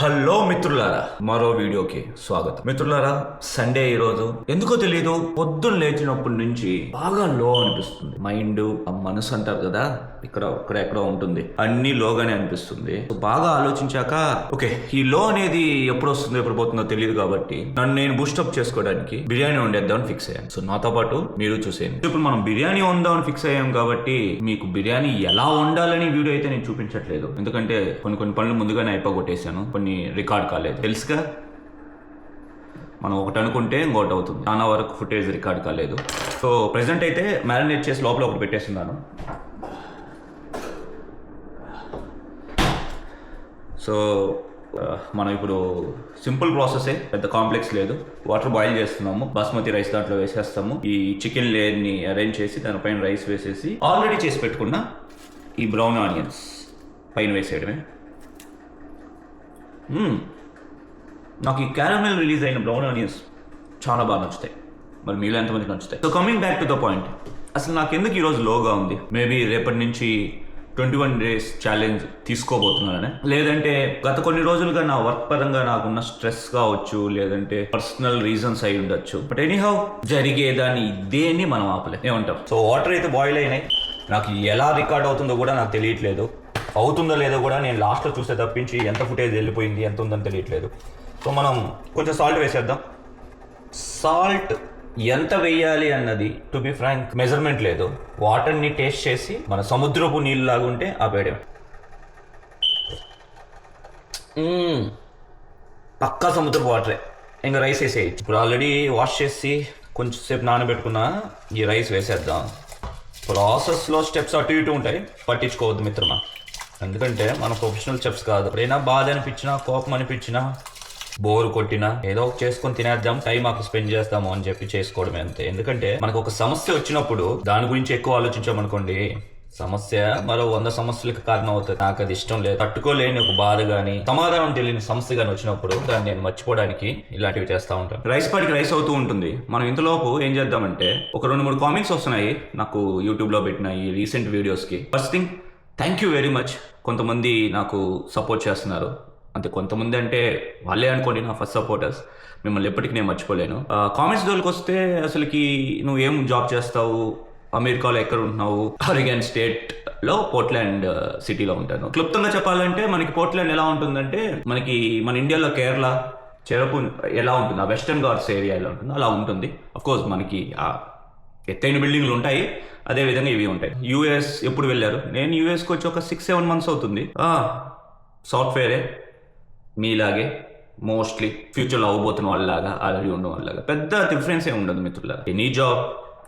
Hello మిత్రులారా, మరో వీడియోకి స్వాగతం. మిత్రులారా, సండే ఈరోజు ఎందుకో తెలీదు, పొద్దున్న లేచినప్పటి నుంచి బాగా లో అనిపిస్తుంది. మైండ్, ఆ మనసు అంటారు కదా, ఇక్కడ ఎక్కడో ఉంటుంది, అన్ని లోగానే అనిపిస్తుంది. బాగా ఆలోచించాక ఓకే, ఈ లో అనేది ఎప్పుడు వస్తుందో ఎప్పుడు పోతుందో తెలియదు కాబట్టి నన్ను నేను బూస్టప్ చేసుకోవడానికి బిర్యానీ వండేద్దామని ఫిక్స్ అయ్యాను. సో నాతో పాటు మీరు చూసేయండి. ఇప్పుడు మనం బిర్యానీ వందామని ఫిక్స్ అయ్యాం కాబట్టి మీకు బిర్యానీ ఎలా వండాలని వీడియో అయితే నేను చూపించట్లేదు, ఎందుకంటే కొన్ని పనులు ముందుగానే అయిపోగొట్టేశాను, కొన్ని రికార్డ్ కాలేదు తెలుసుగా. మనం ఒకటి అనుకుంటే ఇంకోటి అవుతుంది, చాలా వరకు ఫుటేజ్ రికార్డ్ కాలేదు. సో ప్రెసెంట్ అయితే మ్యారినేట్ చేసి లోపల ఒకటి పెట్టేస్తున్నాను. సో మనం ఇప్పుడు సింపుల్ ప్రాసెసే, పెద్ద కాంప్లెక్స్ లేదు. వాటర్ బాయిల్ చేస్తున్నాము, బాస్మతి రైస్ దాంట్లో వేసేస్తాము. ఈ చికెన్ లేయర్ని అరేంజ్ చేసి దానిపైన రైస్ వేసేసి ఆల్రెడీ చేసి పెట్టుకున్న ఈ బ్రౌన్ ఆనియన్స్ పైన వేసేయడమే. నాకు ఈ క్యారమెల్ రిలీజ్ అయిన బ్రౌన్ ఆనియన్స్ చాలా బాగా నచ్చుతాయి. మరి మీలో ఎంతమందికి నచ్చుతాయి? So coming back to the point, అసలు నాకు ఎందుకు ఈరోజు లోగా ఉంది? మేబీ రేపటి నుంచి 21 days ఛాలెంజ్ తీసుకోబోతున్నానే, లేదంటే గత కొన్ని రోజులుగా నా వర్క్ పరంగా నాకున్న స్ట్రెస్ కావచ్చు, లేదంటే పర్సనల్ రీజన్స్ అయి ఉండొచ్చు. బట్ ఎనీహౌ, జరిగేదాన్ని దేన్ని మనం ఆపలేం, ఏమంటాం? సో వాటర్ అయితే బాయిల్ అయినాయి. నాకు ఎలా రికార్డ్ అవుతుందో కూడా నాకు తెలియట్లేదు, అవుతుందో లేదో కూడా నేను లాస్ట్లో చూస్తే తప్పించి ఎంత ఫుటేజ్ వెళ్ళిపోయింది ఎంత ఉందని తెలియట్లేదు. సో మనం కొంచెం సాల్ట్ వేసేద్దాం. సాల్ట్ ఎంత వేయాలి అన్నది టు బి ఫ్రాంక్ మెజర్మెంట్ లేదు. వాటర్ని టేస్ట్ చేసి మన సముద్రపు నీళ్ళు లాగుంటే ఆపేయడం. పక్కా సముద్రపు వాటరే. ఇంకా రైస్ వేసేయచ్చు. ఇప్పుడు ఆల్రెడీ వాష్ చేసి కొంచెం సేపు నానబెట్టుకున్న ఈ రైస్ వేసేద్దాం. ప్రాసెస్లో స్టెప్స్ అటు ఇటు ఉంటాయి, పట్టించుకోవద్దు మిత్రమా, ఎందుకంటే మన ప్రొఫెషనల్ చెఫ్స్ కాదు. ఎప్పుడైనా బాధ అనిపించినా, కోపం అనిపించినా, బోర్ కొట్టినా ఏదో చేసుకొని తినేద్దాం, టైం అక్కడ స్పెండ్ చేస్తాము అని చెప్పి చేసుకోవడమే అంతే. ఎందుకంటే మనకు ఒక సమస్య వచ్చినప్పుడు దాని గురించి ఎక్కువ ఆలోచించామనుకోండి, సమస్య మరో 100 సమస్యలకు కారణం అవుతుంది. నాకు అది ఇష్టం లేదు. తట్టుకోలేని ఒక బాధ కానీ, సమాధానం తెలియని సమస్య కానీ వచ్చినప్పుడు దాన్ని నేను మర్చిపోవడానికి ఇలాంటివి చేస్తూ ఉంటాను. రైస్ పాటికి రైస్ అవుతూ ఉంటుంది. మనం ఇంతలోపు ఏం చేద్దామంటే, ఒక 2-3 కామెంట్స్ వస్తున్నాయి నాకు యూట్యూబ్లో పెట్టిన ఈ రీసెంట్ వీడియోస్కి. First thing, thank you very much. కొంతమంది నాకు సపోర్ట్ చేస్తున్నారు, అంతే. కొంతమంది అంటే వాళ్ళే అనుకోండి నా ఫస్ట్ సపోర్టర్స్. మిమ్మల్ని ఎప్పటికీ నేను మర్చిపోలేను. కామెంట్స్ జోలికి వస్తే, అసలుకి నువ్వు ఏం జాబ్ చేస్తావు, అమెరికాలో ఎక్కడ ఉంటున్నావు? ఆరెగన్ స్టేట్లో పోర్ట్లాండ్ సిటీలో ఉంటాను. క్లుప్తంగా చెప్పాలంటే మనకి పోర్ట్లాండ్ ఎలా ఉంటుందంటే, మనకి మన ఇండియాలో కేరళ చెరకు ఎలా ఉంటుంది, ఆ వెస్టర్న్ ఘాట్స్ ఏరియా ఎలా ఉంటుందో అలా ఉంటుంది. అఫ్కోర్స్ మనకి ఆ ఎత్తైన బిల్డింగ్లు ఉంటాయి, అదేవిధంగా ఇవి ఉంటాయి. యూఎస్ ఎప్పుడు వెళ్ళారు? నేను యూఎస్కి వచ్చి ఒక 6-7 months అవుతుంది. సాఫ్ట్వేరే మీలాగే, మోస్ట్లీ ఫ్యూచర్లో అవ్వబోతున్న వాళ్ళలాగా, ఆల్రెడీ ఉన్న వాళ్ళలాగా పెద్ద డిఫరెన్స్ ఏమి ఉండదు మిత్రులారా. Any job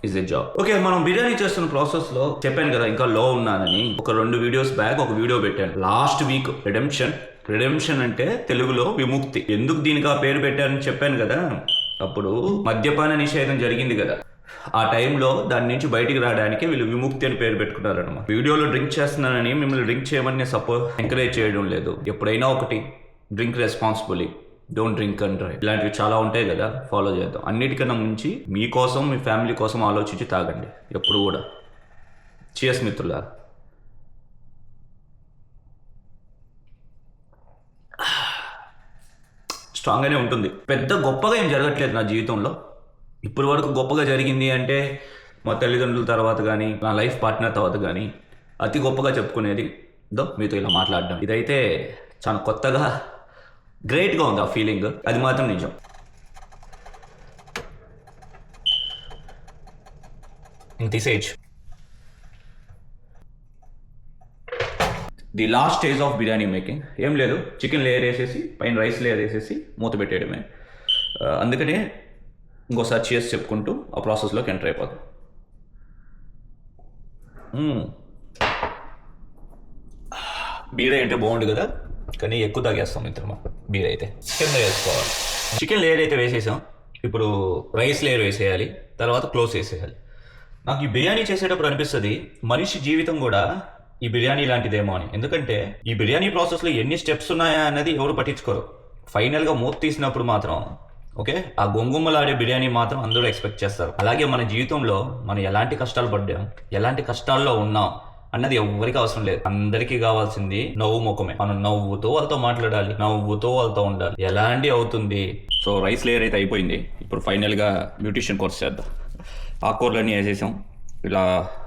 is a job. Okay, మనం బిర్యానీ చేస్తున్న ప్రాసెస్లో చెప్పాను కదా ఇంకా లో ఉన్నానని. ఒక 2 videos బ్యాక్ ఒక వీడియో పెట్టాను లాస్ట్ వీక్. రిడెంప్షన్ అంటే తెలుగులో విముక్తి. ఎందుకు దీనికి ఆ పేరు పెట్టారని చెప్పాను కదా. అప్పుడు మద్యపాన నిషేధం జరిగింది కదా, ఆ టైంలో దాని నుంచి బయటికి రావడానికి వీళ్ళు విముక్తి అని పేరు పెట్టుకున్నారన్నమాట. వీడియోలో డ్రింక్ చేస్తున్నానని మిమ్మల్ని డ్రింక్ చేయమని ఎంకరేజ్ చేయడం లేదు. ఎప్పుడైనా ఒకటి, drink responsibly, don't drink and drive. ఇలాంటివి చాలా ఉంటాయి కదా, ఫాలో చేద్దాం. అన్నిటికన్నా ముంచి మీకోసం, మీ ఫ్యామిలీ కోసం ఆలోచించి తాగండి ఎప్పుడు కూడా. చియర్స్ మిత్రులారా. స్ట్రాంగ్గానే ఉంటుంది. పెద్ద గొప్పగా ఏం జరగట్లేదు నా జీవితంలో. ఇప్పటి వరకు గొప్పగా జరిగింది అంటే మా తల్లిదండ్రుల తర్వాత కానీ, నా లైఫ్ పార్ట్నర్ తర్వాత కానీ అతి గొప్పగా చెప్పుకునేది మీతో ఇలా మాట్లాడడం. ఇదైతే చాలా కొత్తగా, గ్రేట్గా ఉంది ఆ ఫీలింగ్, అది మాత్రం నిజం. ఇంక తీసేయచ్చు. The last stage of biryani making ఏం లేదు, చికెన్ లేయర్ వేసేసి పైన రైస్ లేయర్ వేసేసి మూత పెట్టేయడమే. అందుకనే ఇంకోసారి చేసి చెప్పుకుంటూ ఆ ప్రాసెస్లోకి ఎంటర్ అయిపోతాం. బీర్ అయితే బాగుండు కదా, కానీ ఎక్కువ తాగేస్తాం మిత్రమా బీర్ అయితే. చికెన్ వేసుకోవాలి. చికెన్ లేయర్ అయితే వేసేసాం, ఇప్పుడు రైస్ లేయర్ వేసేయాలి, తర్వాత క్లోజ్ వేసేయాలి. నాకు ఈ బిర్యానీ చేసేటప్పుడు అనిపిస్తుంది మనిషి జీవితం కూడా ఈ బిర్యానీ లాంటిదేమో అని. ఎందుకంటే ఈ బిర్యానీ ప్రాసెస్లో ఎన్ని స్టెప్స్ ఉన్నాయా అన్నది ఎవరు పట్టించుకోరు. ఫైనల్గా మూత తీసినప్పుడు మాత్రం ఓకే, ఆ గొంగుమ్మలాడే బిర్యానీ మాత్రం అందరూ ఎక్స్పెక్ట్ చేస్తారు. అలాగే మన జీవితంలో మనం ఎలాంటి కష్టాలు పడ్డాం, ఎలాంటి కష్టాల్లో ఉన్నాం అన్నది ఎవ్వరికి అవసరం లేదు. అందరికీ కావాల్సింది నవ్వు ముఖమే. మనం నవ్వుతూ వాళ్ళతో మాట్లాడాలి, నవ్వుతూ వాళ్ళతో ఉండాలి. ఎలాంటి అవుతుంది. సో రైస్ లేయర్ అయితే అయిపోయింది. ఇప్పుడు ఫైనల్గా బ్యూటిషియన్ కోర్స్ చేద్దాం. ఆకుకూరలన్నీ వేసేసాం, ఇలా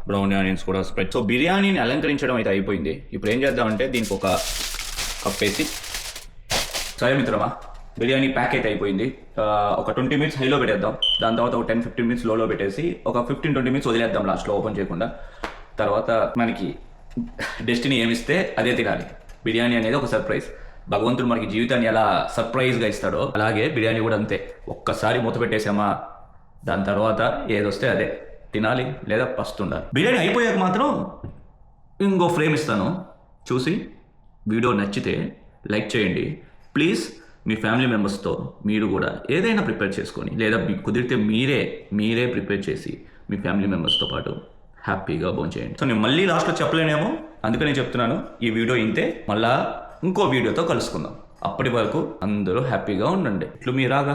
బ్రౌన్ ఆనియన్స్ కూడా స్ప్రెడ్. సో బిర్యానీని అలంకరించడం అయితే అయిపోయింది. ఇప్పుడు ఏం చేద్దామంటే దీనికి ఒక కప్ వేసి, సరే మిత్రమా బిర్యానీ ప్యాక్ అయితే అయిపోయింది. ఒక 20 మినిట్స్ హైలో పెట్టేద్దాం. దాని తర్వాత ఒక 10-15 మినిట్స్ లోలో పెట్టేసి ఒక 15-20 మినిట్స్ వదిలేద్దాం లాస్ట్లో ఓపెన్ చేయకుండా. తర్వాత మనకి డెస్టినీ ఏమిస్తే అదే తినాలి. బిర్యానీ అనేది ఒక సర్ప్రైజ్. భగవంతుడు మనకి జీవితాన్ని ఎలా సర్ప్రైజ్గా ఇస్తాడో అలాగే బిర్యానీ కూడా అంతే. ఒక్కసారి మూత పెట్టేసామా దాని తర్వాత ఏదొస్తే అదే తినాలి లేదా పస్తుండాలి. బిర్యానీ అయిపోయాక మాత్రం ఇంకో ఫ్రేమ్ ఇస్తాను, చూసి వీడియో నచ్చితే లైక్ చేయండి ప్లీజ్. మీ ఫ్యామిలీ మెంబర్స్తో మీరు కూడా ఏదైనా ప్రిపేర్ చేసుకొని, లేదా మీకు కుదిరితే మీరే ప్రిపేర్ చేసి మీ ఫ్యామిలీ మెంబర్స్తో పాటు హ్యాపీగా భోంచేయండి. సో నేను మళ్ళీ లాస్ట్లో చెప్పలేనేమో, అందుకనే చెప్తున్నాను. ఈ వీడియో ఇంతే, మళ్ళా ఇంకో వీడియోతో కలుసుకుందాం. అప్పటి వరకు అందరూ హ్యాపీగా ఉండండి. ఇట్లు మీరాగా.